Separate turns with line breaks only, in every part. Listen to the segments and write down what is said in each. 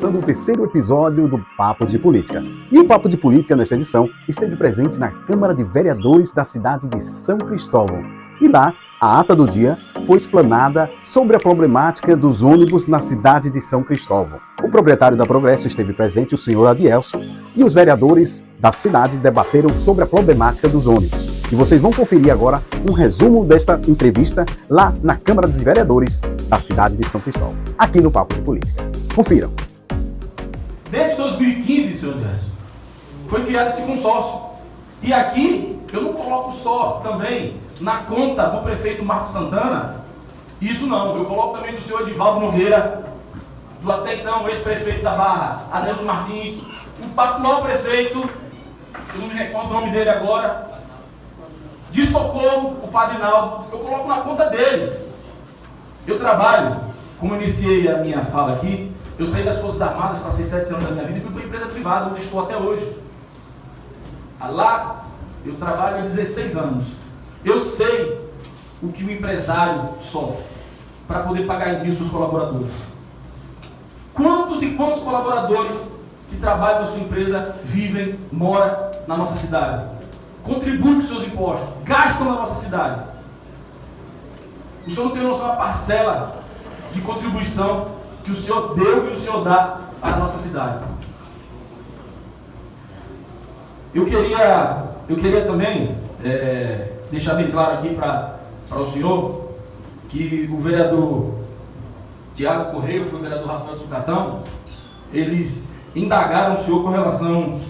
começando o terceiro episódio do Papo de Política. E o Papo de Política, nesta edição, esteve presente na Câmara de Vereadores da cidade de São Cristóvão. E lá, a ata do dia foi explanada sobre a problemática dos ônibus na cidade de São Cristóvão. O proprietário da Progresso esteve presente, o senhor Adielson, e os vereadores da cidade debateram sobre a problemática dos ônibus. E vocês vão conferir agora um resumo desta entrevista lá na Câmara de Vereadores da cidade de São Cristóvão, aqui no Papo de Política. Confiram.
Desde 2015, senhor Adielson, foi criado esse consórcio. E aqui, eu não coloco só também na conta do prefeito Marcos Santana, isso não, eu coloco também do senhor Edivaldo Nogueira, do até então ex-prefeito da Barra, Adriano Martins, o atual prefeito, eu não me recordo o nome dele agora, de Socorro, o Padre Naldo, eu coloco na conta deles. Eu trabalho, como eu iniciei a minha fala aqui, eu saí das Forças Armadas, passei 7 anos da minha vida e fui para uma empresa privada, onde estou até hoje. Lá, eu trabalho há 16 anos. Eu sei o que o empresário sofre para poder pagar em dia os seus colaboradores. Quantos e quantos colaboradores que trabalham na sua empresa vivem, moram na nossa cidade? Contribuem com seus impostos, gastam na nossa cidade. O senhor não tem noção da parcela de contribuição que o senhor deu e o senhor dá para a nossa cidade. Eu queria também deixar bem claro aqui para o senhor que o vereador Tiago Correia, o vereador Rafael Sucatão, eles indagaram o senhor com relação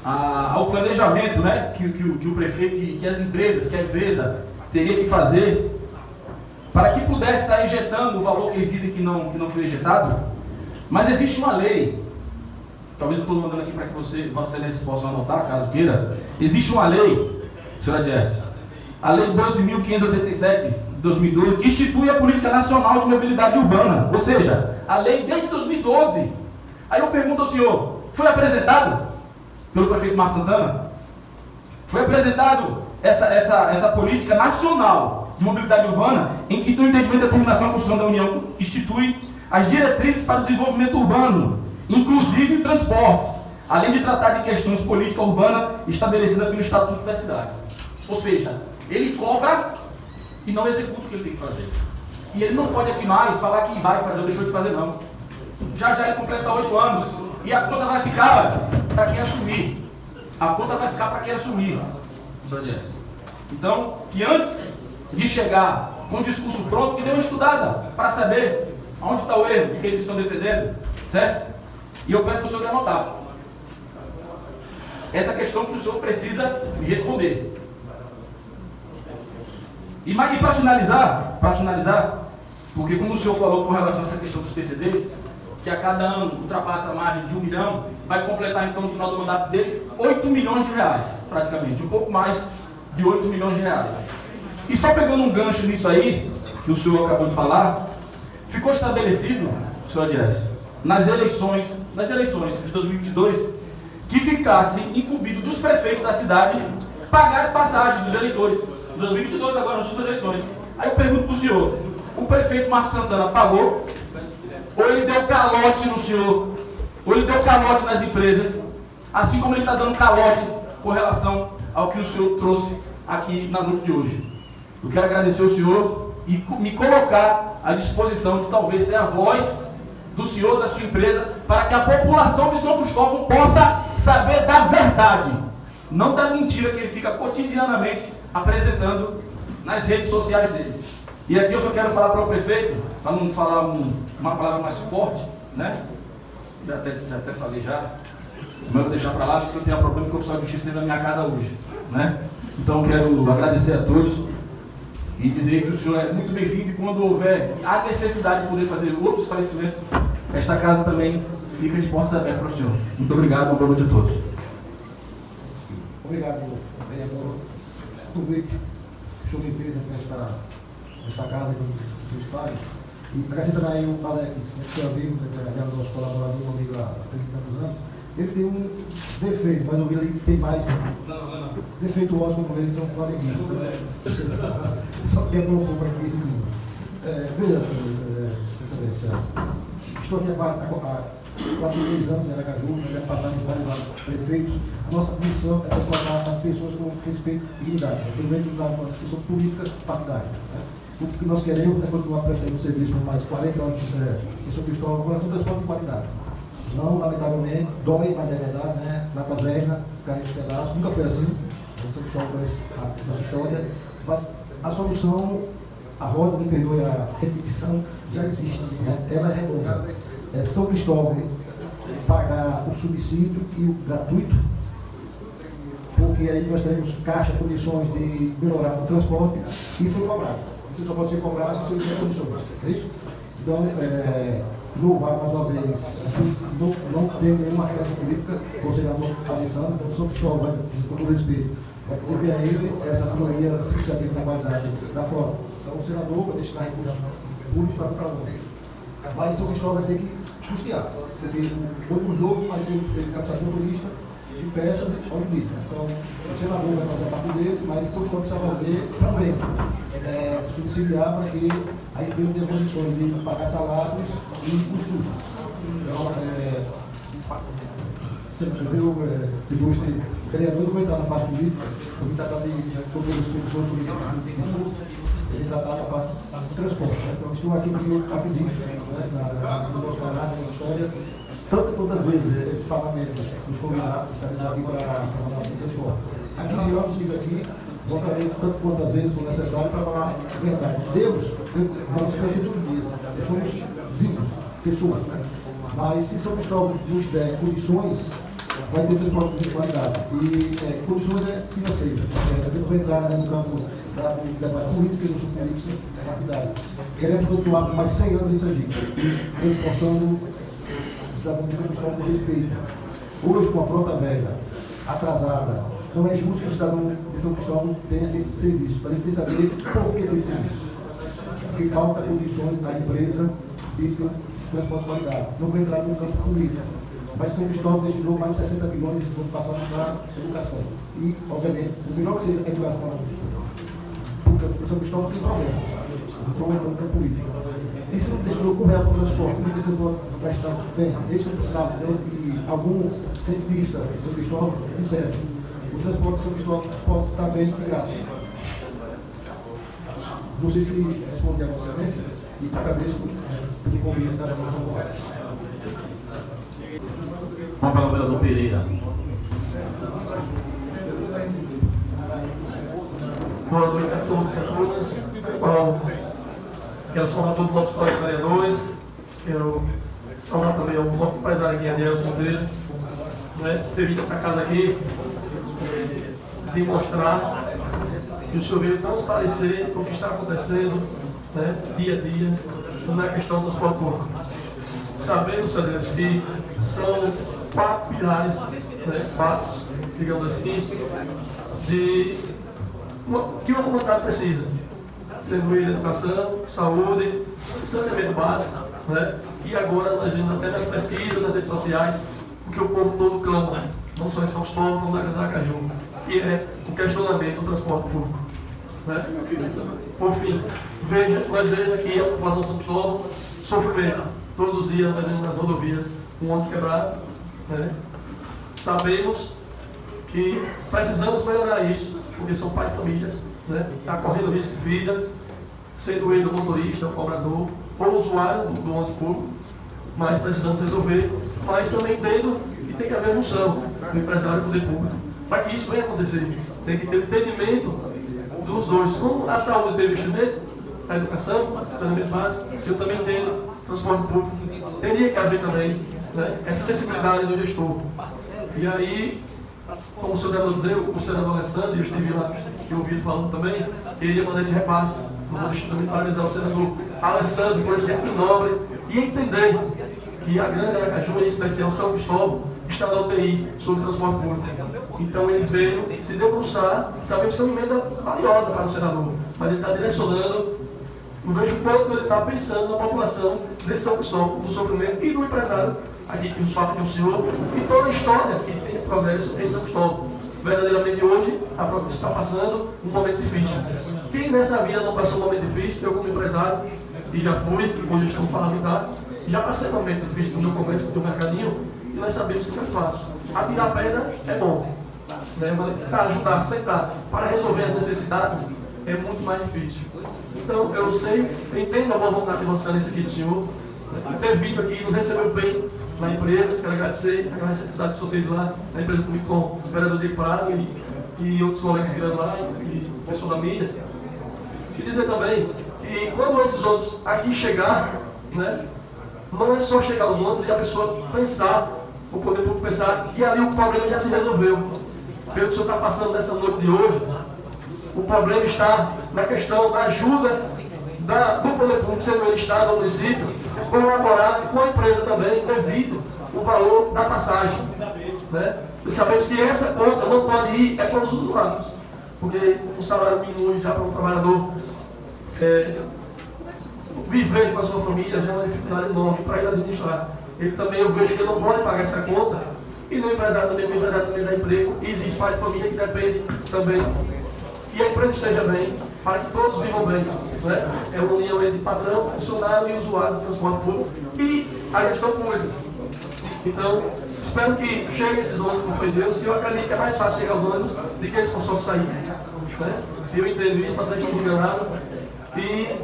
ao planejamento, né, que o prefeito, que as empresas, que a empresa teria que fazer para que pudesse estar injetando o valor que eles dizem que não foi injetado. Mas existe uma lei, talvez eu estou mandando aqui para que Vossa Excelência possa anotar, caso queira. Existe uma lei, senhora Adielson, a Lei 12.587 de 2012, que institui a Política Nacional de Mobilidade Urbana, ou seja, a lei desde 2012. Aí eu pergunto ao senhor, foi apresentado pelo prefeito Marcos Santana? Foi apresentado essa política nacional de mobilidade urbana, em que, do entendimento da determinação da Constituição da União, institui as diretrizes para o desenvolvimento urbano, inclusive transportes, além de tratar de questões política urbana estabelecidas pelo Estatuto da Cidade. Ou seja, ele cobra e não executa o que ele tem que fazer. E ele não pode aqui mais falar que vai fazer ou deixou de fazer, não. Já ele completa 8 anos e a conta vai ficar para quem assumir. A conta vai ficar para quem assumir. Então, que antes de chegar com o discurso pronto, que dê uma estudada para saber onde está o erro que eles estão defendendo, certo? E eu peço para o senhor anotar essa questão que o senhor precisa me responder. E para finalizar, porque como o senhor falou com relação a essa questão dos PCDs, que a cada ano ultrapassa a margem de 1 milhão, vai completar então no final do mandato dele 8 milhões de reais, praticamente, um pouco mais de 8 milhões de reais. E só pegando um gancho nisso aí, que o senhor acabou de falar, ficou estabelecido, senhor Adielson, nas eleições de 2022, que ficasse incumbido dos prefeitos da cidade pagar as passagens dos eleitores. Em 2022, agora, nas últimas eleições. Aí eu pergunto para o senhor, o prefeito Marcos Santana pagou? Ou ele deu calote no senhor? Ou ele deu calote nas empresas? Assim como ele está dando calote com relação ao que o senhor trouxe aqui na noite de hoje. Eu quero agradecer ao senhor e me colocar à disposição de talvez ser a voz do senhor, da sua empresa, para que a população de São Cristóvão possa saber da verdade, não da mentira que ele fica cotidianamente apresentando nas redes sociais dele. E aqui eu só quero falar para o prefeito, para não falar uma palavra mais forte, né? Já até falei já, mas eu vou deixar para lá, porque eu tenho um problema com o oficial de justiça dentro da minha casa hoje, né? Então eu quero agradecer a todos e dizer que o senhor é muito bem-vindo, e quando houver a necessidade de poder fazer outro esclarecimento, esta casa também fica de portas abertas para o senhor. Muito obrigado, uma boa noite a todos.
Obrigado, vereador. O convite que o senhor me fez nesta casa dos seus pais. E agradecer também o Alex, seu amigo, já é nosso colaborador, um amigo há 30 anos. Ele tem um defeito, mas eu vi ele tem mais. Não. Defeito lógico como eles são flamenguistas. Só que andou um pouco aqui esse menino. Veja, Excelência, Estou aqui há 4 anos em Aracaju, já passaram em vários prefeitos. Nossa missão é transformar as pessoas com respeito e dignidade. Eu venho de uma discussão política partidária. O que nós queremos é continuar prestando serviço por mais 40 anos em São Cristóvão, agora com transporte de qualidade. Não, lamentavelmente, dói, mas é verdade, né? Lata velha, caindo os pedaços, nunca foi assim. São Cristóvão conhece a nossa história. Mas a solução, a roda, me perdoe a repetição, já existe. Né? Ela é redonda. São Cristóvão pagar o subsídio e o gratuito, porque aí nós teremos caixa, condições de melhorar o transporte e ser cobrado. Isso só pode ser cobrado se você tiver condições. É isso? Então, louvar mais uma vez, não tem nenhuma relação política com o senador Alessandro, então São Cristóvão vai, com todo respeito, vai dever a ele essa melhoria significativa da qualidade da frota. Então o senador vai destinar recursos públicos para nós. Mas São Cristóvão vai ter que custear, porque o ônibus novo vai ser captação turista de peças e ônibus. Então o senador vai fazer a parte dele, mas São Cristóvão precisa fazer também, subsidiar para que a empresa tenha condições de pagar salários e os custos. Então, o vereador não vai entrar na parte política, eu vim tratar de todas as condições sobre eu vim tratar da parte do transporte. Né? Então, estou aqui porque eu pedi, né, no nosso canal, na nossa história, tantas vezes esse parlamento nos convidar, estaremos aqui para falar sobre transporte. Há 15 anos estive aqui, voltarei tantas quantas vezes for necessário para falar a verdade. Deus não se mantém todos os dias, nós somos vivos, pessoas. Né? Mas se São Cristóvão nos der condições, vai ter transporte de qualidade. E condições financeiras. Eu não vou entrar no campo da política e do subpolítica partidária. Queremos continuar por mais 100 anos em Sergipe, transportando o cidadão de São Cristóvão com respeito. Hoje, com a frota velha, atrasada, não é justo que o cidadão de São Cristóvão tenha esse serviço. Mas ele tem que saber por que tem esse serviço. Porque falta condições na empresa de ter um transporte de qualidade. Não vou entrar no campo político. Mas São Cristóvão destinou mais de 60 milhões esse ano passado para a educação. E, obviamente, o melhor que seja a educação, porque São Cristóvão tem problemas. Não entra no campo político. E se não destinou correto para o transporte, não destinou para estar bem, desde que precisava que algum cientista de São Cristóvão dissesse o transporte de São Cristóvão pode estar bem de graça. Não sei se respondi a Vossa Excelência e agradeço pelo convite da Câmara.
Vamos para o vereador Pereira.
Boa noite a todos e a todas. Quero saudar todos os nossos colegas vereadores. Quero saudar também o nosso empresário aqui, Adelson Monteiro. Ter vindo essa casa aqui, demonstrar que o senhor veio transparecer o que está acontecendo, né, dia a dia na questão do transporte público. Sabendo, senhores, que são 4 pilares, né, passos, digamos assim, que uma comunidade precisa, sendo ele educação, saúde, saneamento básico, né? E agora nós vemos até nas pesquisas, nas redes sociais, o que o povo todo clama, não só em São Cristóvão, como na Aracaju, que é o questionamento do transporte público. Né? Por fim, nós vemos aqui a população de São Cristóvão, sofrimento. Todos os dias nós vemos nas rodovias um ônibus quebrado. Né? Sabemos que precisamos melhorar isso, porque são pais de famílias, né? Está correndo risco de vida, sendo ele o motorista, o cobrador, ou o usuário do ônibus público, mas precisamos resolver. Mas também entendo que tem que haver noção do empresário e do poder público, para que isso venha acontecer. Tem que ter entendimento dos dois. Como a saúde tem investimento, a educação, o saneamento básico, eu também entendo transporte público. Teria que haver também, né, essa sensibilidade do gestor. E aí, como o senador dizia, o senador Alessandro, e eu estive lá, eu ouvi falando também, ele ia mandar esse repasse. Eu vou deixar também parabenizar o senador Alessandro por esse ato nobre e entender que a Grande Aracaju, em especial São Cristóvão, está na UTI sobre o transporte público. Então ele veio se debruçar, sabemos que é uma emenda valiosa para o senador, mas ele está direcionando, não vejo quanto ele está pensando na população de São Cristóvão, do sofrimento e do empresário, aqui que nos fala que o senhor, e toda a história que tem progresso em São Cristóvão. Verdadeiramente hoje, a província está passando um momento difícil. Quem nessa vida não passou um momento difícil, eu como empresário, e já fui, como gestor parlamentar, Já passei momento difícil no meu comércio, no meu mercadinho, e nós sabemos que não é fácil. Atirar pedra é bom, né? Mas para ajudar, sentar, para resolver as necessidades, é muito mais difícil. Então, eu sei, eu entendo a boa vontade de Vossa Excelência aqui do senhor, né? Ter vindo aqui, nos recebeu bem na empresa, quero agradecer a necessidade que o senhor teve lá na empresa comigo, com o vereador Diego Prado e outros colegas que estiveram lá, e pessoal da mídia. E dizer também que quando esses outros aqui chegar, né, não é só chegar aos outros e a pessoa pensar, o poder público pensar que ali o problema já se resolveu. Pelo que o senhor está passando nessa noite de hoje, o problema está na questão da ajuda do poder público, sendo ele Estado ou município, colaborar com a empresa também, devido o valor da passagem. Né? E sabemos que essa conta não pode ir para os usuários, porque o salário mínimo hoje já para um trabalhador viver com a sua família já é uma dificuldade enorme para ele administrar. Ele também, eu vejo que ele não pode pagar essa conta, e no empresário também, o empresário também dá emprego, e existe pai de família que depende também que a empresa esteja bem, para que todos vivam bem. Né? É uma união entre patrão, funcionário e usuário do transporte público e a gestão pública. Então, espero que cheguem esses ônibus, como foi Deus, que eu acredito que é mais fácil chegar aos ônibus do que eles consórcios sair. Né? Eu entendo isso, bastante enganado. E,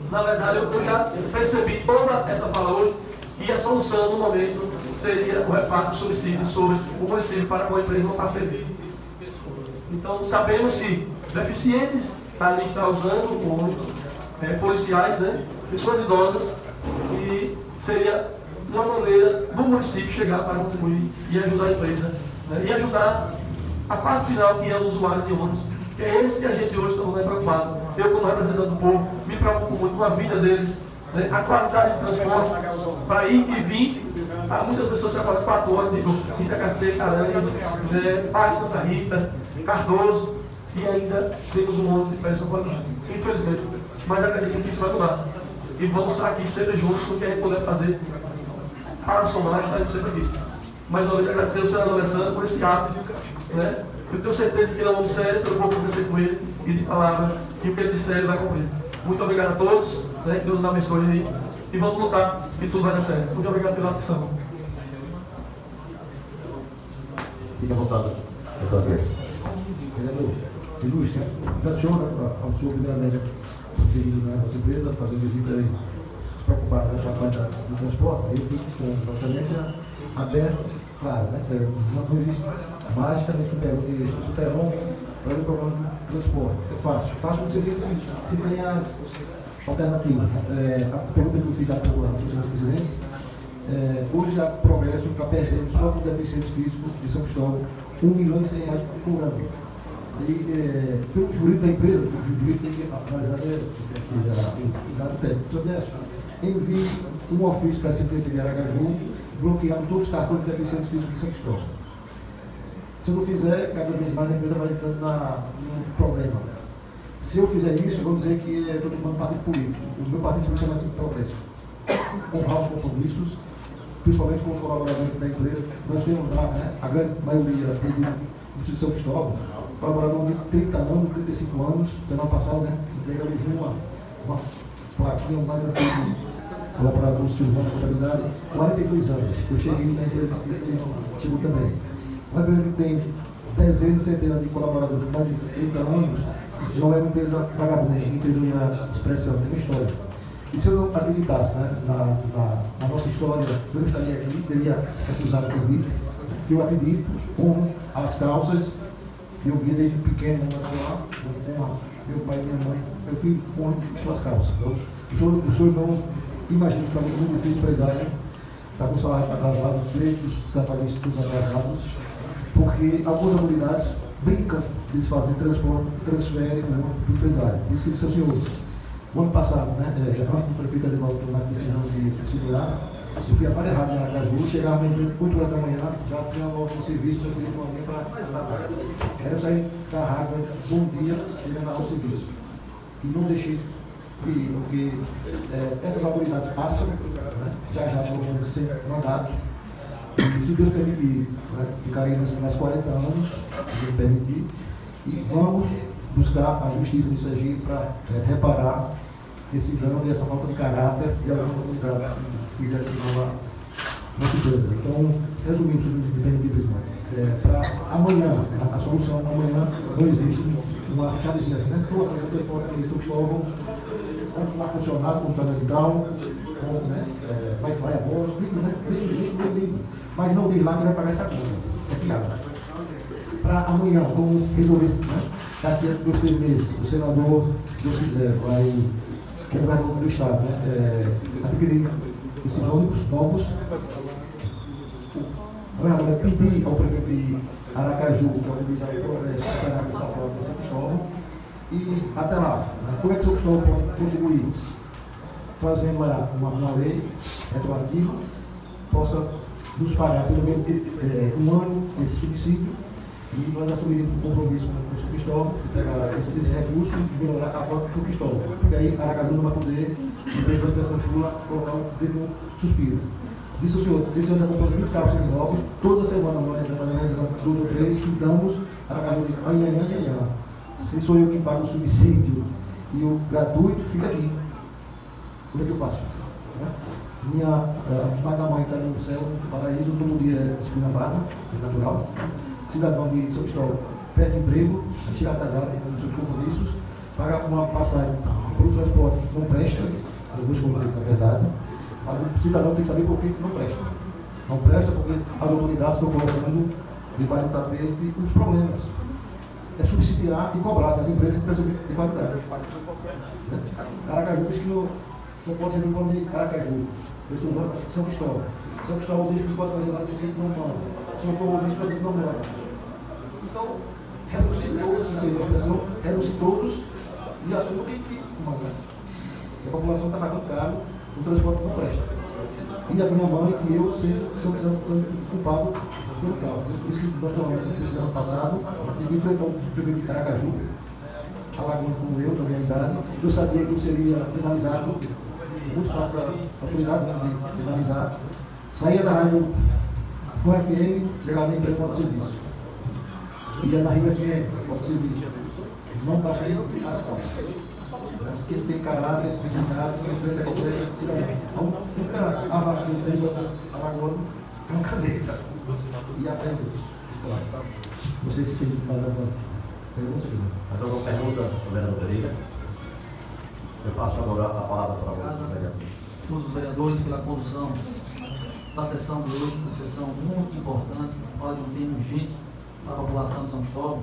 na verdade, eu já percebi toda essa fala hoje, e a solução, no momento, seria o repasse do subsídio sobre o município para com a empresa uma parceria. Então, sabemos que deficientes ali estão usando ônibus, policiais, né? Pessoas idosas, e seria uma maneira do município chegar para contribuir e ajudar a empresa, né? E ajudar a parte final, que é os usuários de ônibus, que é esse que a gente hoje está mais preocupado. Eu, como representante do povo, me preocupo muito com a vida deles, né? A qualidade do transporte, para ir e vir. Há muitas pessoas que acordam 4 horas de Itacacê, Caranha, Pai Santa Rita, Cardoso, e ainda temos um monte de peças para pagar, infelizmente. Mas acredito que isso vai mudar. E vamos estar aqui sempre juntos no que a gente puder fazer para o somar, estaremos sempre aqui. Mais uma vez agradecer ao senador Alessandro por esse ato, né? Eu tenho certeza que ele é um homem sério, pelo pouco que eu conversei com ele, e de palavra, que o que ele disser ele vai cumprir. Muito obrigado a todos, né? Que Deus nos abençoe aí, e vamos lutar, que tudo vai dar certo. Muito obrigado pela atenção.
Fique à vontade, doutor Andrés.
Vereador, ilustre, gratidão ao senhor primeiramente por ter ido na nossa empresa, fazer visita e se preocupar com a parte do transporte. Eu fico com Vossa Excelência aberto, claro, né? Não existe mágica nem super-homem para o problema do transporte. É fácil. Fácil no sentido que se tem as alternativas. A pergunta que eu fiz à senhor presidente, hoje a Progresso está perdendo só por deficientes físicos de São Cristóvão R$1,1 milhão por ano. E pelo jurídico da empresa, o jurídico tem que analisar o dado técnico. Sobre isso, envie um ofício para a Secretaria de Aracaju, bloqueando todos os cartões de deficientes físicos de São Cristóvão. Se eu não fizer, cada vez mais a empresa vai entrando num problema. Se eu fizer isso, eu vou dizer que estou tomando partido político. O meu partido político chama-se Progresso. Honrar os compromissos, principalmente com os colaboradores da empresa. Nós temos lá, né, a grande maioria do São Cristóvão, colaborador de 30 anos, 35 anos, semana passada, né, entregamos uma plaquinha mais antiga, colaborador Silvano Contabilidade, 42 anos. Eu cheguei na empresa que chegou também. Uma empresa que tem dezenas e centenas de colaboradores com mais de 30 anos, não é uma empresa vagabunda, entendeu minha expressão, tem uma história. E se eu não acreditasse, né, na nossa história, eu não estaria aqui, teria acusado o convite, que eu acredito com as causas que eu vi desde pequeno no nacional, com meu pai e minha mãe, meu filho com suas causas. Então, o senhor não imagina que também é muito difícil empresário, está com o salário atrasado, direitos trabalhistas todos atrasados, porque algumas habilidades brincam de se fazer transporte, transferem o mundo do empresário. Por isso que, seus senhores, o ano passado, né, antes do prefeito Adrivaldo tomar a decisão de subsidiar, eu fui a várias rádios em Aracaju, chegava na empresa 8 horas da manhã, já tinha logo um serviço, eu fui com alguém para trabalhar. Aí eu saí da rádio, bom dia, chegando na hora do serviço. E não deixei de ir, porque essas habilidades passam, né, já no vamos ser mandato. E se Deus permitir, né, ficarei mais 40 anos, se Deus permitir, e vamos buscar a justiça de Sergipe para reparar esse dano e essa falta de caráter de algumas autoridades que fizeram esse nova nossa empresa. Então, resumindo sobre o independente presidente, para amanhã, a solução amanhã não existe uma chavezinha assim, né? Toda a transporte de São Cristóvão, com ar-condicionado, com tal, com Wi-Fi agora, lindo, mas não diz lá que vai pagar essa conta. É piada. Para amanhã, como resolver isso, né? Daqui a 2, 3 meses, o senador, se Deus quiser, vai, que é o governador do Estado, adquirir esses ônibus novos. O governador vai pedir ao prefeito de Aracaju, que é o Ministério do Progresso, para essa frota de São Cristóvão. E até lá, como é que São Cristóvão pode contribuir? Fazendo uma lei retroativa, possa nos pagar pelo menos um ano esse subsídio e nós assumirmos um compromisso com o São Cristóvão, pegar esse recurso e melhorar a frota do São Cristóvão. Porque aí Aracaju não vai poder, empresa da expressão chula, colocar o dedo no suspiro. Disse o senhor, esse ano já comprou 20 carros seminovos, toda semana nós vamos fazer revisão 2 ou 3 e damos, Aracaju diz, amanhã. Se sou eu que pago o subsídio e o gratuito, fica aqui. Como é que eu faço? Minha mãe está no céu, no paraíso, todo dia é esculhambada, é natural. Cidadão de São Cristóvão perde emprego, chega atrasado nos seus compromissos, paga uma passagem para o transporte que não presta, eu vou esconder na verdade, mas o cidadão tem que saber por que não presta. Não presta porque as autoridades estão colocando debaixo do tapete os problemas. É subsidiar e cobrar das empresas que precisam de qualidade. Aracaju diz que só pode ser um problema de Aracaju. São Cristóvão. São Cristóvão diz que não pode fazer nada porque não manda. São Paulo diz que não manda. Então, renuncie todos, entendeu? A pessoa renuncie todos e assume o que manda. E a população está pagando caro, o transporte não presta. E a minha mãe e eu sendo culpados pelo carro. Por isso que nós tomamos essa decisão no passado, de enfrentar o prefeito de Aracaju, alagoano como eu, da minha idade. Eu sabia que eu seria penalizado, muito fácil para a autoridade de penalizar. Saía da rádio Fã FM, chegava na empresa para o serviço. Ia na Rio FM, para o serviço. Não baixei as calças. Porque ele tem caráter, dignidade, enfrenta qualquer cidadão. Nunca arrasta uma empresa alagoano com caneta. E à frente disso. Não sei se tem mais alguma pergunta.
Mais alguma pergunta, vereador Pereira? Eu passo agora a palavra para o vereador.
Todos os vereadores pela condução da sessão de hoje, uma sessão muito importante, fala de um tema urgente para a população de São Cristóvão.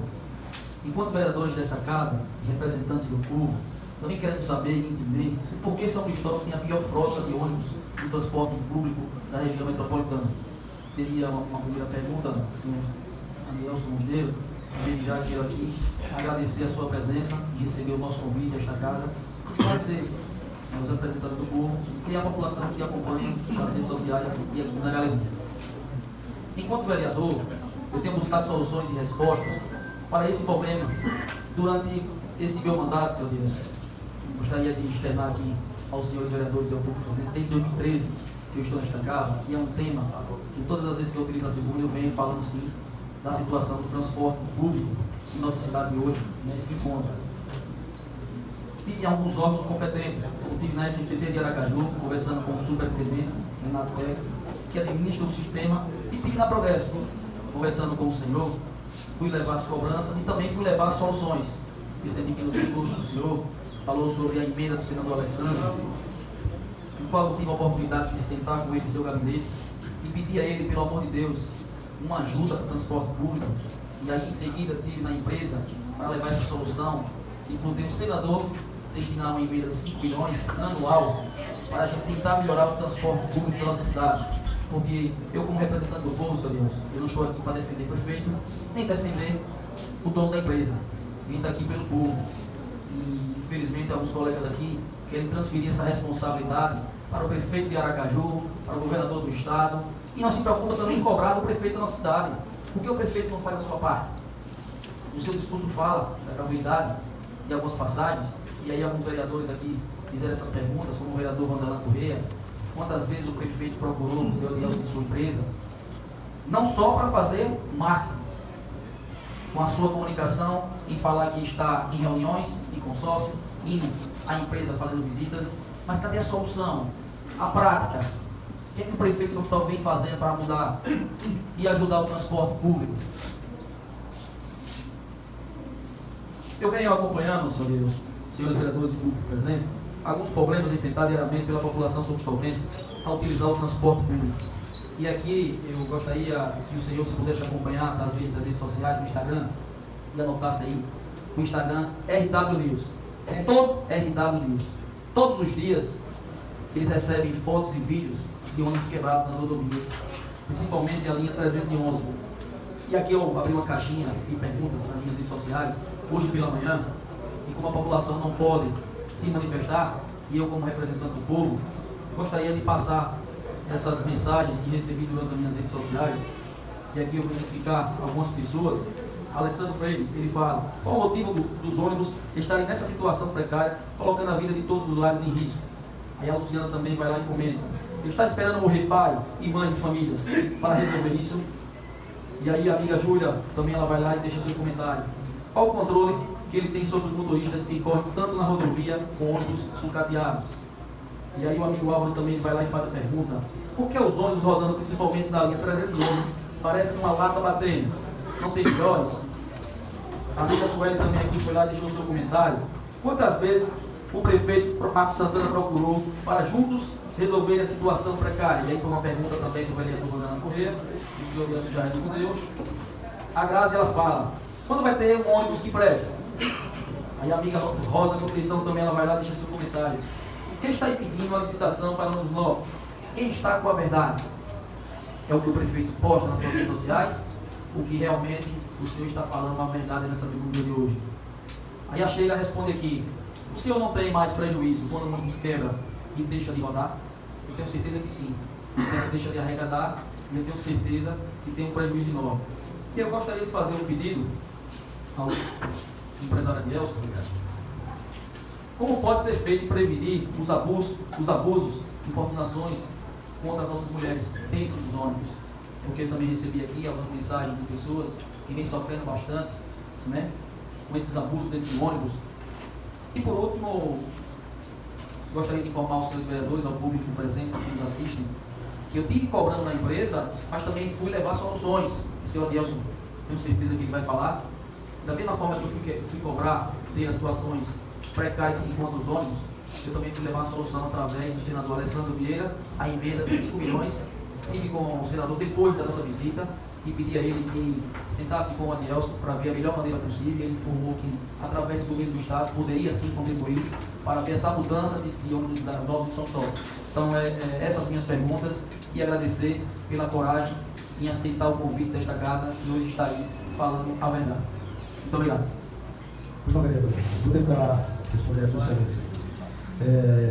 Enquanto vereadores desta casa, representantes do povo, também queremos saber e entender o porquê São Cristóvão tem a pior frota de ônibus do transporte público da região metropolitana. Seria uma primeira pergunta, senhor Anielson Monteiro. Desde já quero aqui agradecer a sua presença e receber o nosso convite a esta casa e esclarecer os representantes do povo e a população que acompanha nas redes sociais e aqui na galeria. Enquanto vereador, eu tenho buscado soluções e respostas para esse problema durante esse meu mandato, senhor Deus. Gostaria de externar aqui aos senhores vereadores e ao público presente, desde 2013 que eu estou nesta casa, e é um tema que todas as vezes que eu utilizo a tribuna eu venho falando sim da situação do transporte público em nossa cidade hoje, nesse encontro. Tive alguns órgãos competentes, eu estive na SMPT de Aracaju, conversando com o superintendente, Renato Pérez, que administra o sistema, e estive na Progresso, conversando com o senhor, fui levar as cobranças e também fui levar as soluções. Percebi que no discurso do senhor falou sobre a emenda do senador Alessandro, no qual eu tive a oportunidade de sentar com ele em seu gabinete e pedir a ele, pelo amor de Deus, uma ajuda para o transporte público, e aí em seguida tive na empresa para levar essa solução e poder o senador destinar uma emenda de 5 milhões anual para a gente tentar melhorar o transporte público da nossa cidade. Porque eu, como representante do povo, senhor Deus, eu não estou aqui para defender o prefeito, nem defender o dono da empresa. Vim daqui pelo povo. E infelizmente alguns colegas aqui querem transferir essa responsabilidade para o prefeito de Aracaju, para o governador do estado, e não se preocupa também em cobrar do prefeito da nossa cidade. Por que o prefeito não faz a sua parte? O seu discurso fala da gratuidade de algumas passagens, e aí alguns vereadores aqui fizeram essas perguntas, como o vereador Vanderlan Correia, quantas vezes o prefeito procurou o seu Adielson de sua empresa, não só para fazer marketing, com a sua comunicação, em falar que está em reuniões e consórcio, indo à empresa fazendo visitas, mas cadê a solução? A prática? O que é que o prefeito de São Cristóvão vem fazendo para mudar e ajudar o transporte público? Eu venho acompanhando, senhores vereadores e público presente, alguns problemas enfrentados diariamente pela população são-cristóvense ao utilizar o transporte público. E aqui eu gostaria que o senhor, se pudesse acompanhar das redes sociais, no Instagram, e anotasse aí, o Instagram RW News. Todo RW News. Todos os dias eles recebem fotos e vídeos de ônibus quebrados nas rodovias, principalmente a linha 311. E aqui eu abri uma caixinha de perguntas nas minhas redes sociais, hoje pela manhã, e como a população não pode se manifestar, e eu como representante do povo, gostaria de passar essas mensagens que recebi durante as minhas redes sociais, e aqui eu vou identificar algumas pessoas. Alessandro Freire, ele fala: qual o motivo dos ônibus estarem nessa situação precária, colocando a vida de todos os lares em risco? Aí a Luciana também vai lá e comenta: ele está esperando morrer pai e mãe de famílias para resolver isso? E aí a amiga Júlia também ela vai lá e deixa seu comentário: qual o controle que ele tem sobre os motoristas que correm tanto na rodovia com ônibus sucateados? E aí o amigo Álvaro também vai lá e faz a pergunta: por que os ônibus rodando principalmente na linha 311 parece uma lata batendo? Não tem melhores? A amiga Sueli também aqui foi lá e deixou seu comentário: quantas vezes o prefeito Marcos Santana procurou para juntos resolver a situação precária? E aí foi uma pergunta também do vereador Ronaldo Corrêa, o senhor Nelson já respondeu. A Grazi ela fala: quando vai ter um ônibus que presta? Aí a amiga Rosa Conceição também ela vai lá e deixa seu comentário: quem está impedindo a licitação para nos novos? Quem está com a verdade? É o que o prefeito posta nas suas redes sociais? O que realmente o senhor está falando a verdade nessa tribuna de hoje? Aí a Sheila responde aqui: o senhor não tem mais prejuízo quando o ônibus quebra e deixa de rodar? Eu tenho certeza que sim. Ele deixa de arrecadar e eu tenho certeza que tem um prejuízo enorme. E eu gostaria de fazer um pedido ao empresário Adelson: como pode ser feito prevenir os abusos, importunações contra as nossas mulheres dentro dos ônibus? Porque eu também recebi aqui algumas mensagens de pessoas que vêm sofrendo bastante, né, com esses abusos dentro do ônibus. E por último, gostaria de informar os senhores vereadores, ao público presente que nos assistem, que eu tive cobrando na empresa, mas também fui levar soluções. O senhor Adelson, tenho certeza que ele vai falar. Da mesma forma que eu fui cobrar ter as situações precárias que se encontram os ônibus, eu também fui levar a solução através do senador Alessandro Vieira, a emenda de 5 milhões. Estive com o senador depois da nossa visita e pedi a ele que sentasse com o Adelson para ver a melhor maneira possível. Ele informou que, através do governo do Estado, poderia sim contribuir para ver essa mudança de ônibus da Nova de São Cristóvão. Então, essas minhas perguntas, e agradecer pela coragem em aceitar o convite desta casa e hoje estar aí falando a verdade. Muito obrigado.
Muito obrigado. Vou tentar responder a sua excelência.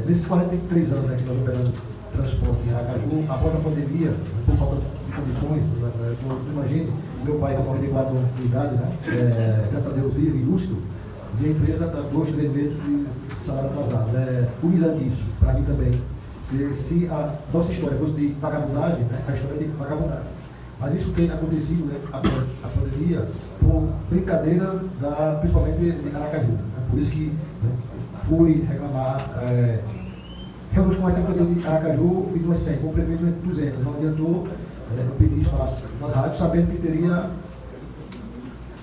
Nesses 43 anos, né, que nós operamos transporte em Aracaju, após a pandemia, por falta de condições, imagine, meu pai com 44 anos de idade, né, graças a Deus vive e lúcido, e a empresa está 2, 3 meses de salário atrasado. É humilhante isso, para mim também. Porque se a nossa história fosse de vagabundagem, né, a história é de vagabundagem. Mas isso tem acontecido, né, a pandemia, por brincadeira principalmente de Aracaju. Né, por isso que, né, fui reclamar. Realmente, com a Secretaria de Aracaju, fiz umas 100, com o prefeito 200. Não adiantou, eu pedi espaço na rádio, sabendo que teria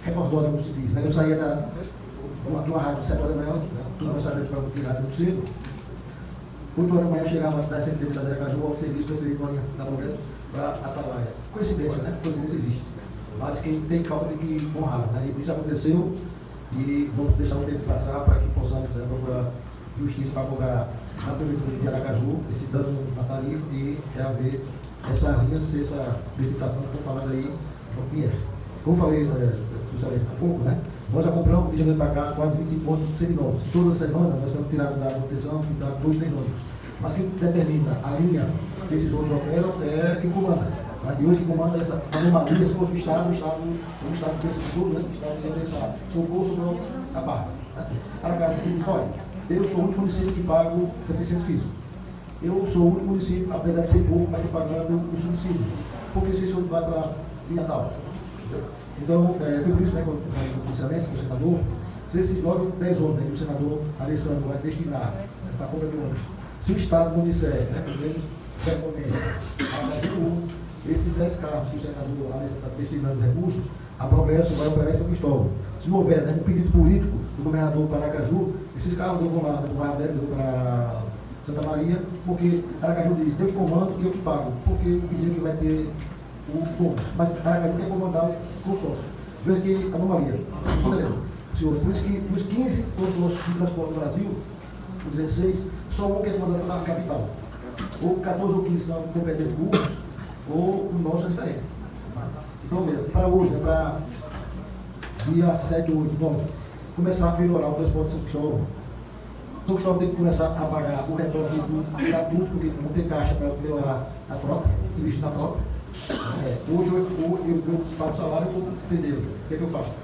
recordatório, como se diz. Né? Eu saía de uma rádio de 7 horas da manhã, né? Tudo nós sabemos para não rádio muito cedo. 8 horas da manhã eu chegava da Secretaria de Aracaju ao serviço preferido da Progresso para Atalaia. Coincidência, né? Coincidência existe. Mas quem tem causa tem que honrar. Né? Isso aconteceu e vamos deixar o tempo passar para que possamos procurar justiça para cobrar na Prefeitura de Aracaju esse dano na tarifa e reaver essa linha, se essa licitação que estou falando aí no Pinheiro. Como eu falei, há pouco, né? Nós já compramos de janeiro para cá quase 25 pontos de seminovos. Toda semana nós estamos tirando da manutenção e dá 2, 3 ônibus. Mas quem determina a linha que esses ônibus operam é quem comanda. Tá? E hoje quem comanda essa anomalia, se fosse o Estado pensa em tudo, né? O Estado ia pensar, socorro sobre a parte. Né? Aracaju diz: olha, eu sou o único município que pago deficiente físico. Eu sou o único município, apesar de ser pouco, mas estou pagando o subsídio. Porque se isso vai para linha tal. Então, foi por isso, né, quando eu falei com o excelência, com o senador, se esses 9 ou 10 ônibus que o senador Alessandro vai destinar para a compra de ônibus, se o Estado não disser, né, podemos recomendar esses 10 carros que o senador Alessandro está destinando recursos, a Progresso vai operar em São Cristóvão. Se não houver, né, um pedido político do governador para Aracaju, esses carros vão lá para o Aberto, para Santa Maria, porque Aracaju diz, eu que comando e eu que pago, porque o vizinho que vai ter o ônibus. Mas Aracaju quer comandar o consórcio. Veja que anomalia. Senhores, por isso que dos 15 consórcios de transporte no Brasil, os 16, só um que é comandado na capital. Ou 14 ou 15 são competentes públicos, ou o nosso é diferente. Então, mesmo, para hoje, né, para dia 7 ou 8, vamos começar a melhorar o transporte de São Cristóvão. São Cristóvão tem que começar a pagar o retorno gratuito, porque não tem caixa para melhorar a frota, investir na frota. Hoje eu pago salário e eu pneu. O que é que eu faço?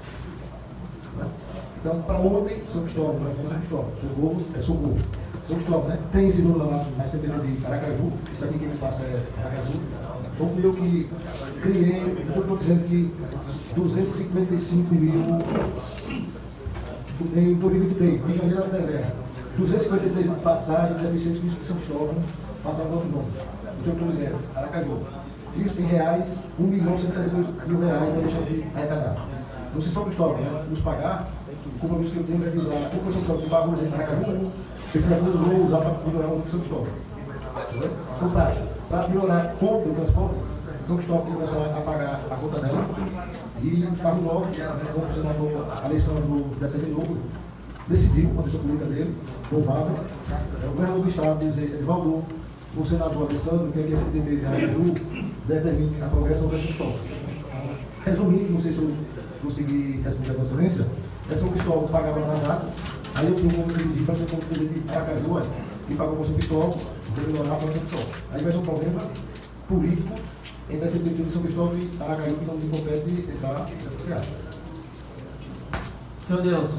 Então, para ontem, São Cristóvão, São Cristóvão, Socorro. São Cristóvão, né? Tem esse número lá na CPD de Aracaju, isso aqui quem me passa é Aracaju. Então fui eu que criei, eu estou dizendo que 255 mil em 2023, de janeiro a dezembro. 253 passagens de deficientes de São Cristóvão passaram nossos nomes. Isso eu estou dizendo, Aracaju. Isso em reais, R$1.132.000 vai deixar de arrecadar. Então, se São Cristóvão, né, nos pagar, o compromisso que eu tenho é de usar o São Cristóvão que paga, por exemplo, Aracaju, esse recurso eu vou usar para melhorar o São Cristóvão. Então, para melhorar a conta do transporte, São Cristóvão tem que começar a pagar a conta dela. E os carros novos, como o senador Alessandro determinou, decidiu, com a decisão política dele, louvável, o governador do Estado dizer, Edivaldo, o senador Alessandro, que é esse CDB de Aracaju, determine a progressão do São Cristóvão. Resumindo, não sei se eu consegui responder a Vossa Excelência, é São Cristóvão pagava atrasado, aí eu tenho como exigir para ser como presidente de Aracaju, que pagou para São Cristóvão, para melhorar a São Cristóvão. Aí vai ser um problema político entre a Secretaria de São Cristóvão e Aracaju, que não me compete entrar nessa seara.
Senhor Deus,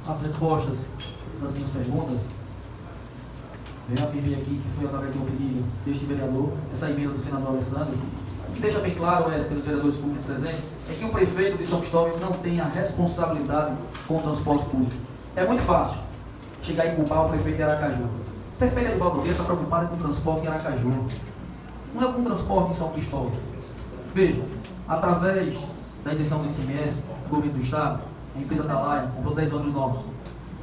as respostas das minhas perguntas, eu afirmei aqui que foi através do pedido deste vereador, essa emenda do senador Alessandro. O que deixa bem claro, senhores vereadores públicos presentes, é que o prefeito de São Cristóvão não tem a responsabilidade com o transporte público. É muito fácil chegar e culpar o prefeito de Aracaju. O prefeito Edivaldo Nogueira está preocupado com o transporte em Aracaju. Não é com o transporte em São Cristóvão. Veja, através da isenção do ICMS, do governo do Estado, a empresa Atalaia comprou 10 ônibus novos.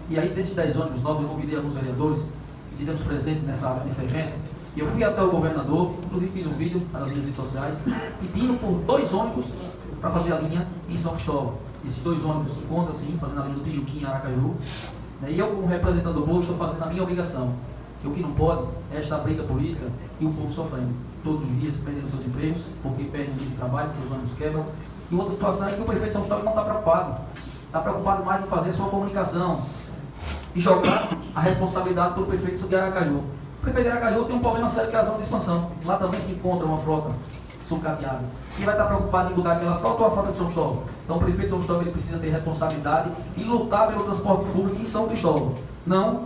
E aí, desses 10 ônibus novos, eu convidei alguns vereadores, fizemos presente nesse evento, e eu fui até o governador, inclusive fiz um vídeo nas minhas redes sociais, pedindo por 2 ônibus para fazer a linha em São Cristóvão. Esses 2 ônibus se encontram assim, fazendo a linha do Tijuquinha, Aracaju. E eu, como representante do povo, estou fazendo a minha obrigação. O que não pode é esta briga política e o povo sofrendo todos os dias, perdendo seus empregos, porque perdem o dia de trabalho, porque os ônibus quebram. E outra situação é que o prefeito de São Cristóvão não está preocupado. Está preocupado mais em fazer sua comunicação e jogar a responsabilidade para o prefeito de Aracaju. O prefeito de Aracaju tem um problema sério que é a zona de expansão. Lá também se encontra uma frota sucateada. Quem vai estar preocupado em mudar aquela frota ou a frota de São Cristóvão? Então o prefeito de São Cristóvão ele precisa ter responsabilidade e lutar pelo transporte público em São Cristóvão. Não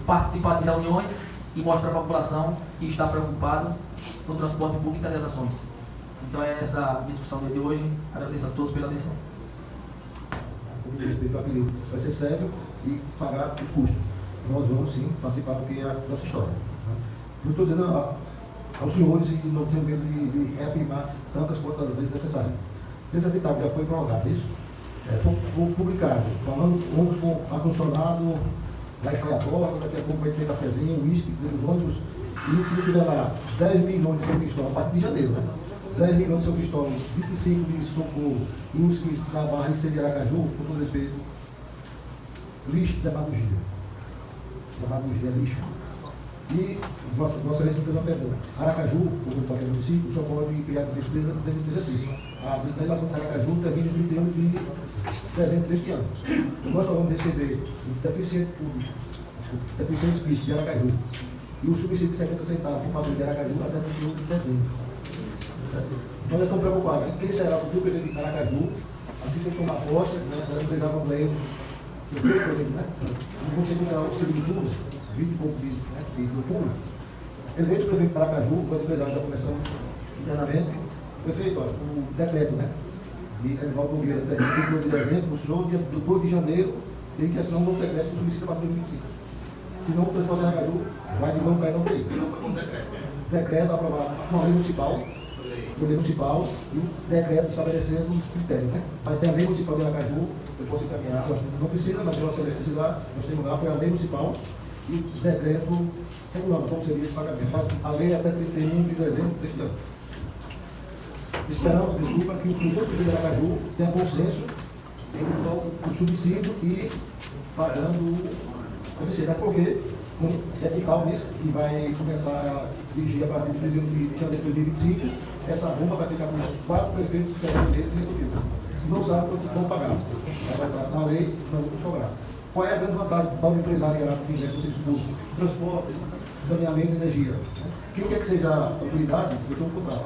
participar de reuniões e mostrar para a população que está preocupado no transporte público e cadê as ações. Então é essa a minha discussão de hoje. Agradeço a todos pela atenção.
O respeito ao apelido vai ser sério e pagar os custos. Nós vamos sim participar porque é a nossa história. Eu estou dizendo aos senhores e não tenho medo de reafirmar tantas quantas vezes necessário. Ciência Habitável já foi prorrogado, isso? Foi publicado, falando ônibus com ar-condicionado, Wi-Fi a bordo, daqui a pouco vai ter cafezinho, uísque dos ônibus. E se tiver lá 10 milhões de São Cristóvão, a partir de janeiro, né? 10 milhões de São Cristóvão, 25 de Socorro e uns que da Barra e C de Aracaju, com todo respeito, lixo, demagogia. Demagogia, lixo. E Vossa Excelência fez uma pergunta. Aracaju, o qualquer município, só pode criar despesa dentro do exercício. A legislação de Aracaju termina em 31 de dezembro deste ano. Nós só vamos receber o deficiente público, deficientes físicos de Aracaju e o subsídio de 70 centavos que passou de Aracaju até 31 de dezembro. Nós já estamos preocupados. Quem será o futuro prefeito de Aracaju? Assim que ele tomar posse, nós precisávamos para ele, eu fui para ele, né? No Conselho Nacional do Segundo Turno, 20 e pouco de outubro, eleito prefeito de Aracaju, os empresários já começamos internamente. Prefeito, olha, o decreto, né? E Edivaldo Nogueira, dia 22 de dezembro, mostrou dia 2 de janeiro, tem que assinar um novo decreto que solicita para 2025. Senão o transporte de Aracaju vai de novo cair no TI. Decreto aprovado uma lei municipal e o decreto estabelecendo os critérios, né? Mas tem a lei municipal de Aracaju, eu posso encaminhar, não precisa, mas se você precisar, nós temos lá, foi a lei municipal e o decreto regulando como seria esse pagamento. Mas a lei é até 31 de dezembro deste ano. Esperamos, desculpa, que o prefeito de Aracaju tenha bom senso em o subsídio e pagando o oficial, porque é vital nisso, que vai começar a dirigir a partir de janeiro de 2025, essa bomba vai ficar com os 4 prefeitos que serão eleitos e inclusive. Não sabe quanto vão pagar. Vai estar na lei, não vão cobrar. Qual é a grande vantagem para o empresariado que investe no serviço público? Transporte, saneamento e energia. Quem quer que seja a autoridade, eu estou contrato.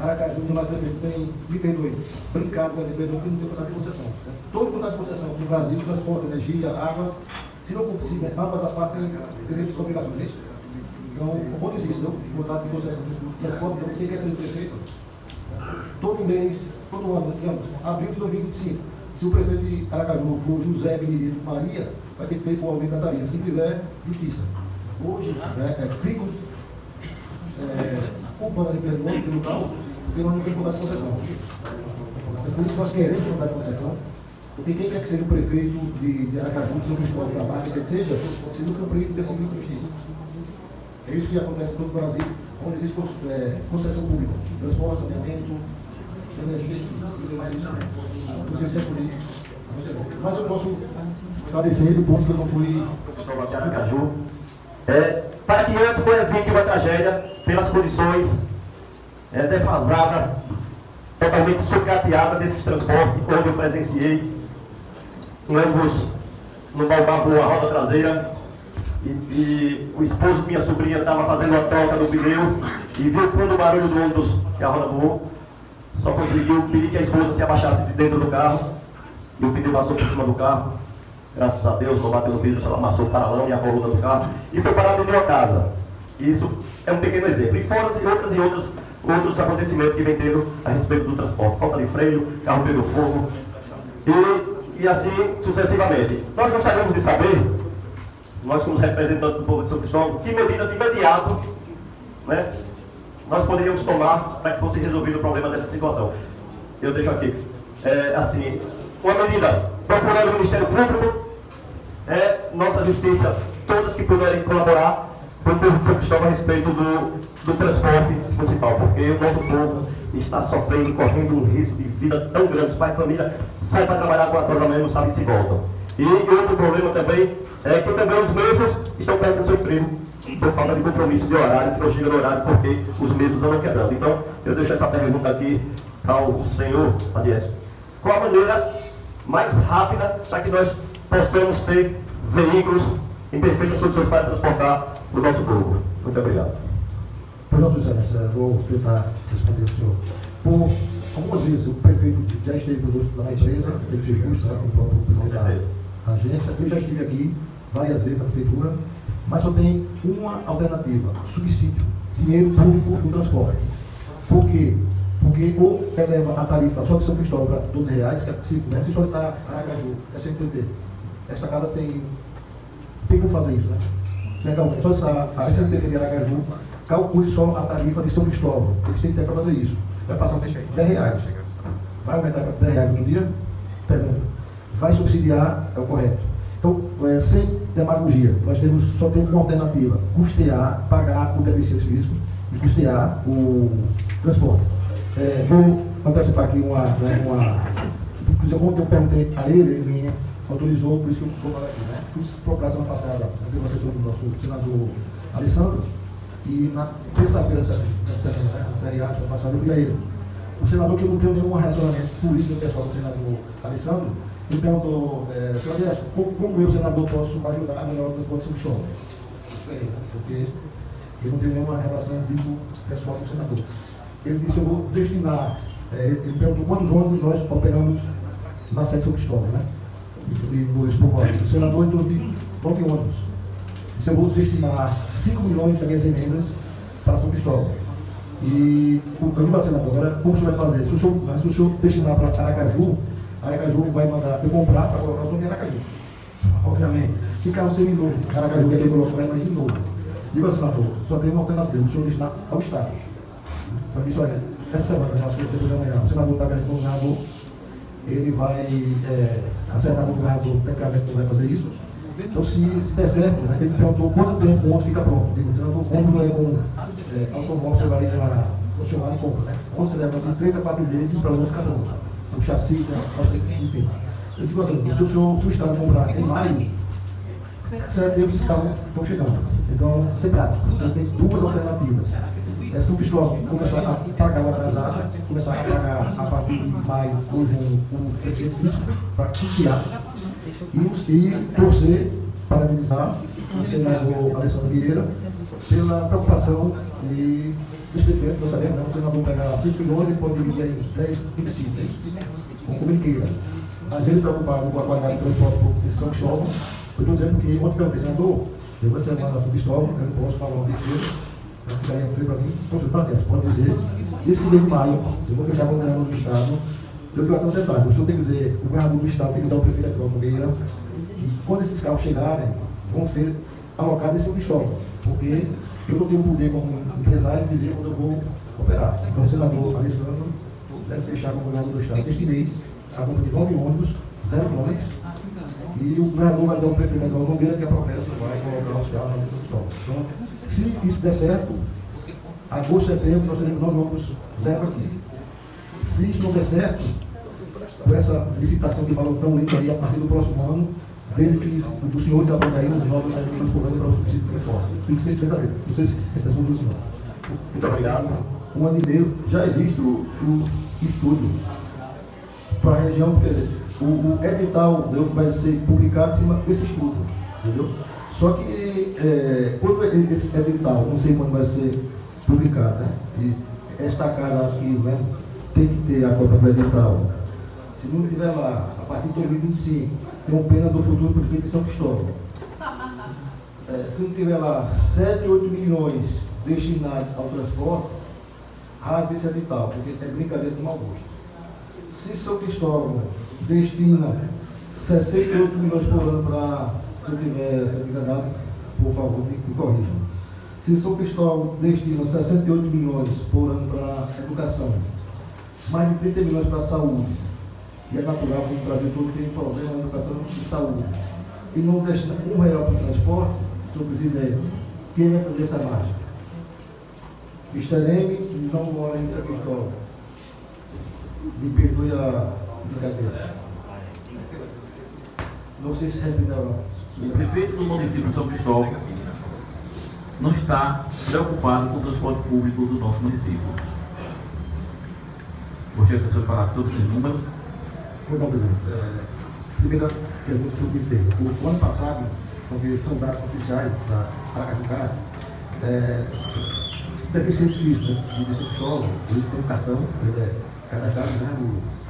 Aracaju, que mais prefeito tem, me perdoe, brincado com as empresas que não tem contrato de concessão. Todo contrato de concessão no Brasil, transporte, energia, água, se não cumprir, ambas as partes têm direitos e obrigações, é isso? Então, como diz isso, o contrato de concessão do transporte, quem quer ser o prefeito, todo mês, todo ano, digamos, abril de 2025, se o prefeito de Aracaju for José Benedito Maria, vai ter que ter o aumento da tarifa, se não tiver, justiça. Hoje, fico culpando as empresas do ônibus pelo caos, porque nós não temos contrato de concessão. É por isso que nós queremos contrato de concessão, porque quem quer que seja o prefeito de Aracaju, São Cristóvão da Barra, quer que seja, se não cumprir, tem seguinte justiça. É isso que acontece em todo o Brasil, onde existe concessão pública, transporte, saneamento, energia, não sei se é por aí. Mas eu posso esclarecer do ponto que eu não fui.
De Aracaju, para que antes foi vítima uma tragédia pelas condições defasadas, totalmente sucateada desses transportes, onde eu presenciei um ônibus no Balbar voou a roda traseira e o esposo de minha sobrinha estava fazendo a troca do pneu e viu quando o barulho do ônibus que a roda voou, só conseguiu pedir que a esposa se abaixasse de dentro do carro e o pneu passou por cima do carro. Graças a Deus, não bateu no vidro, só amassou o paralão e a coluna do carro e foi parar dentro de uma casa. Isso é um pequeno exemplo. E fora outros acontecimentos que vem tendo a respeito do transporte. Falta de freio, carro pegou fogo e assim sucessivamente. Nós gostaríamos de saber, nós como representantes do povo de São Cristóvão, que medida de imediato, né, nós poderíamos tomar para que fosse resolvido o problema dessa situação. Eu deixo aqui, assim, uma medida procurando o Ministério Público, nossa justiça, todas que puderem colaborar com o povo de São Cristóvão a respeito do transporte municipal, porque o nosso povo está sofrendo, correndo um risco de vida tão grande. Os pais de família saem para trabalhar 4 horas da manhã e não sabem se voltam. E outro problema também é que também os mesmos estão perdendo seu emprego por falta de compromisso de horário, que não chega no horário porque os mesmos andam quebrando. Então, eu deixo essa pergunta aqui ao senhor Adiésio. Qual a maneira mais rápida para que nós possamos ter veículos em perfeitas condições para transportar o nosso povo? Muito obrigado.
Por nossa excelência, vou tentar responder ao senhor. Por algumas vezes o prefeito já esteve conosco na empresa, tem que ser justo, com o próprio presidente da agência. Eu já estive aqui várias vezes na prefeitura, mas só tem uma alternativa: subsídio, dinheiro público no transporte. Por quê? Porque ou eleva a tarifa só de São Cristóvão para R$12, que é 5, né? Se só está Aracaju, é SMTT. Esta casa tem como fazer isso, né? Legal, só está a SMTT de Aracaju, calcule só a tarifa de São Cristóvão. Eles têm tempo para fazer isso. Vai passar a ser R$10. Vai aumentar para R$10 no dia? Pergunta. Vai subsidiar? É o correto. Então, sem demagogia, nós só temos uma alternativa: custear, pagar o deficiente físico e custear o transporte. Vou antecipar aqui inclusive, ontem eu perguntei a ele me autorizou, por isso que eu vou falar aqui, né? Fui procurar semana passada, eu tenho assessor do nosso senador Alessandro, e na terça-feira dessa semana, né, no feriado, semana passada, eu fui a ele. O senador, que eu não tenho nenhum relacionamento político pessoal com o senador Alessandro, ele perguntou, senhor Adélio, como eu, senador, posso ajudar a melhorar o transporte de São Cristóvão? Isso aí, né? Porque eu não tenho nenhuma relação vínculo pessoal com o senador. Ele disse: eu vou destinar, ele perguntou quantos ônibus nós operamos na sede de São Cristóvão, né? E no Expovoado. O senador entrou de 9 ônibus. Disse: eu vou destinar 5 milhões das minhas emendas para São Cristóvão. E E eu digo ao senador, agora, como o senhor vai fazer? Se o senhor destinar para Aracaju, Aracaju vai mandar eu comprar para colocar o nome de Aracaju. Obviamente. Se carro seminovo, Aracaju quer colocar, vai mais de novo. Digo ao senador, só tem uma alternativa, o senhor destinar ao Estado. Para mim, isso é, essa semana, nós que depois de amanhã, o senador está vendo com o governador, ele vai acertar com o governador, tecnicamente não vai fazer isso. Então, se der certo, né, ele perguntou quanto tempo o ônibus fica pronto. Digo, senador, quando é com automóvel, você vai lá no chamado e compra, né? Quando você leva de 3 a 4 meses para o ônibus ficar pronto. O chassi, né, enfim. Eu digo assim, se o Estado comprar em maio, setembro esses carros estão chegando. Então, ser prático. Então, tem duas alternativas. São Cristóvão começar a pagar o atrasado, começar a pagar a partir de maio o efeito físico para custear e torcer, parabenizar o senador Alessandro Vieira pela preocupação e experimento, nós sabemos, né? O senador pegar 5 milhões e pode dividir em 10 municípios, como ele queira. Mas ele preocupado com a qualidade do transporte público de São Cristóvão, eu estou dizendo que ontem perguntei, senador, eu vou ser mandado a São Cristóvão, eu não posso falar uma besteira. Vai ficar aí frio para mim, pode dizer, isso que desde maio, eu vou fechar com o governador do Estado, eu quero dar um detalhe, o senhor tem que dizer, o governador do Estado tem que dizer ao prefeito Edvaldo Nogueira, que quando esses carros chegarem, vão ser alocados em São Cristóvão, porque eu não tenho poder como empresário de dizer quando eu vou operar. Então o senador Alessandro deve fechar com o governador do Estado este mês, a compra de 9 ônibus, 0 quilômetros, e o governador vai dizer ao prefeito Edvaldo Nogueira que a promessa vai colocar os carros na São Cristóvão. Então, se isso der certo, agosto, setembro, nós teremos 9 ônibus zero aqui. Se isso não der certo, por essa licitação que falou tão linda aí, a partir do próximo ano, desde que os senhores aprovarem os 9 ônibus por ano para o subsídio de transporte. Tem que ser verdadeiro. Não sei se respondeu o senhor.
Muito obrigado.
Um ano e meio já existe o estudo para a região, o edital vai ser publicado em cima desse estudo, entendeu? Só que quando esse edital, não sei quando vai ser publicado, né? E esta casa, acho que, né, tem que ter a cota para edital. Se não tiver lá, a partir de 2025, tem uma pena do futuro prefeito de São Cristóvão. Se não tiver lá 7, 8 milhões destinados ao transporte, rasga esse edital, porque é brincadeira de mau gosto. Se São Cristóvão destina 68 milhões por ano para, se eu quiser dar, por favor, me corrijam. Se São Cristóvão destina 68 milhões por ano para educação, mais de 30 milhões para a saúde, e é natural que o Brasil todo tem problema na educação e saúde, e não destina R$1 para o transporte, senhor presidente, quem vai fazer essa mágica? Mr. M não mora em São Cristóvão. Me perdoe a brincadeira. Não sei se respeitava.
O prefeito do município de São Cristóvão não está preocupado com o transporte público do nosso município. Gostaria que o senhor falasse sobre esses números.
Não, presidente. Primeira pergunta que o senhor me fez. O ano passado, porque são dados oficiais da Aracaju, deficiente físico, né, de São Cristóvão, ele tem um cartão, ele é cadastrado, né?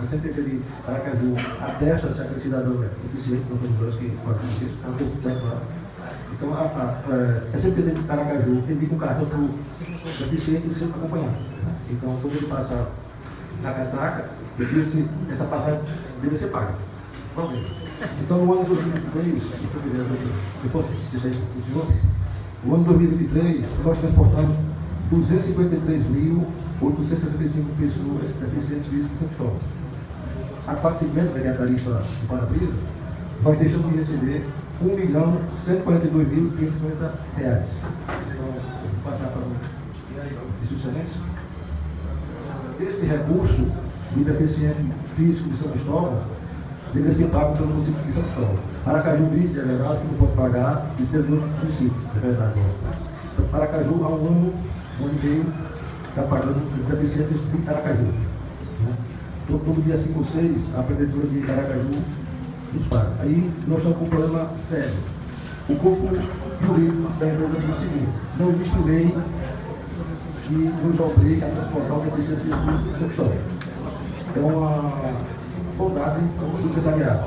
A Secretaria de Aracaju atesta se aquele cidadão é deficiente, não somos nós que fazemos isso, é um pouco tempo lá. Então, a Secretaria de Aracaju indica um cartão para o deficiente e seu acompanhante. Né? Então, quando ele passa na catraca, essa passagem deve ser paga. Então, no ano de 2023, se o senhor quiser, depois deixa isso para o senhor, no ano de 2023, nós transportamos 253.865 pessoas deficientes físicos em São Cristóvão. A 450, que é a tarifa do para-brisa, nós deixamos de receber R$1.142.550. Então, vou passar para o Excelência. Este recurso do deficiente físico de São Cristóvão deve ser pago pelo município de São Cristóvão. Aracaju disse, é verdade, que não pode pagar e pelo município, é verdade. Então, Aracaju, há um ano e meio, está pagando deficientes de Aracaju. Todo dia 5 ou 6, a prefeitura de Aracaju nos paga. Aí nós estamos com um problema sério. O corpo jurídico da empresa diz o seguinte: não existe lei que nos obrigue a transportar o deficiente físico de São Cristóvão. É uma bondade do empresariado.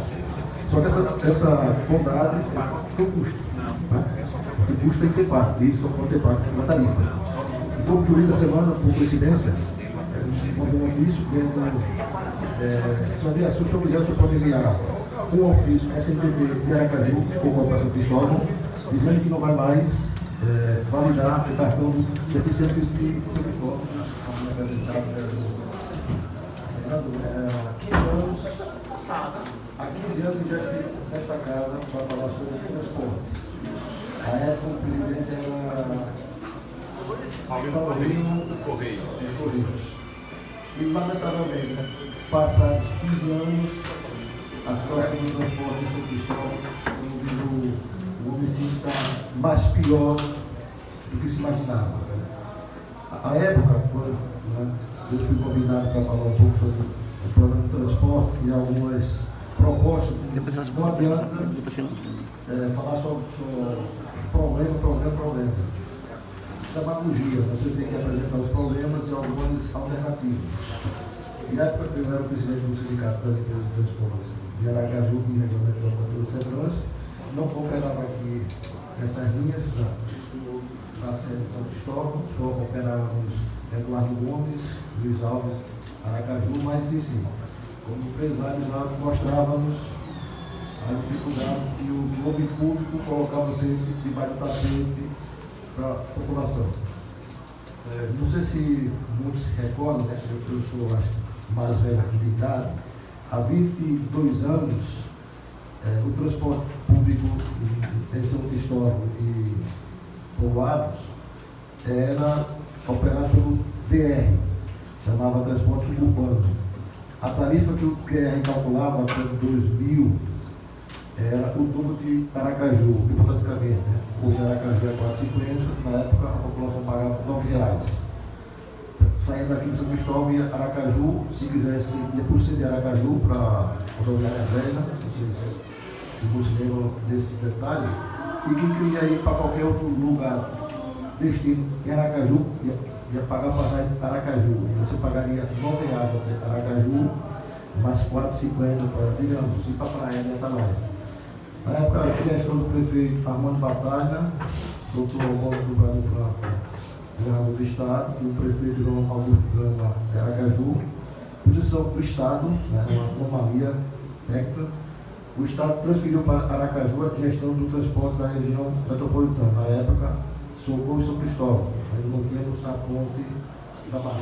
Só que essa bondade tem um custo. Né? Esse custo tem que ser pago. Isso só pode ser pago pela tarifa. Como juiz da semana, por coincidência, mandou um ofício dizendo se o senhor quiser, o senhor pode enviar um ofício SMTP de Aracaju, que for para São Cristóvão, dizendo que não vai mais validar o cartão de deficiente de São Cristóvão, como apresentado há 15 anos já estive nesta casa para falar sobre transportes. A época o presidente era Paulinho do Correios. E, lamentavelmente, passados 15 anos, a situação do transporte em São Cristóvão, o município está mais pior do que se imaginava. À época, quando eu fui convidado para falar um pouco sobre o problema do transporte e algumas propostas, não adianta falar só problema. Demagogia, você tem que apresentar os problemas e algumas alternativas. E na época eu era o presidente do Sindicato das Empresas de Transportes de Aracaju, que regulamentou a fatura Sebrans, não operava aqui essas linhas na sede de São Cristóvão, só operávamos Eduardo Gomes, Luiz Alves, Aracaju, mas sim, como empresários lá mostrávamos as dificuldades que o homem público colocava sempre debaixo do tapete para a população. Não sei se muitos se recordam, né, eu sou mais velho aqui de idade, há 22 anos o transporte público em São Cristóvão e povoados era operado pelo DR, chamava transporte suburbano. A tarifa que o DR calculava até 2000 era o dobro de Aracaju, hipoteticamente, né? Hoje Aracaju é 4,50, na época a população pagava R$9. Saindo daqui de São Cristóvão e Aracaju, se quisesse, ia por cima de Aracaju para a rodoviária velha, não sei se você lembra desse detalhe, e quem queria ir para qualquer outro lugar, destino em Aracaju, ia pagar passagem de Aracaju. Você pagaria R$9 até Aracaju, mais R$4,50 para, digamos, ir para a praia de Atalaia. Na época, a gestão do prefeito Armando Batalha, doutor Alberto do Brasil Franco, governador do Estado, e o prefeito João Augusto Gama de Aracaju, posição do Estado, né, uma anomalia técnica. O Estado transferiu para Aracaju a gestão do transporte da região metropolitana. Na época, Socorro e São Cristóvão. Nós não tínhamos a ponte da Barra.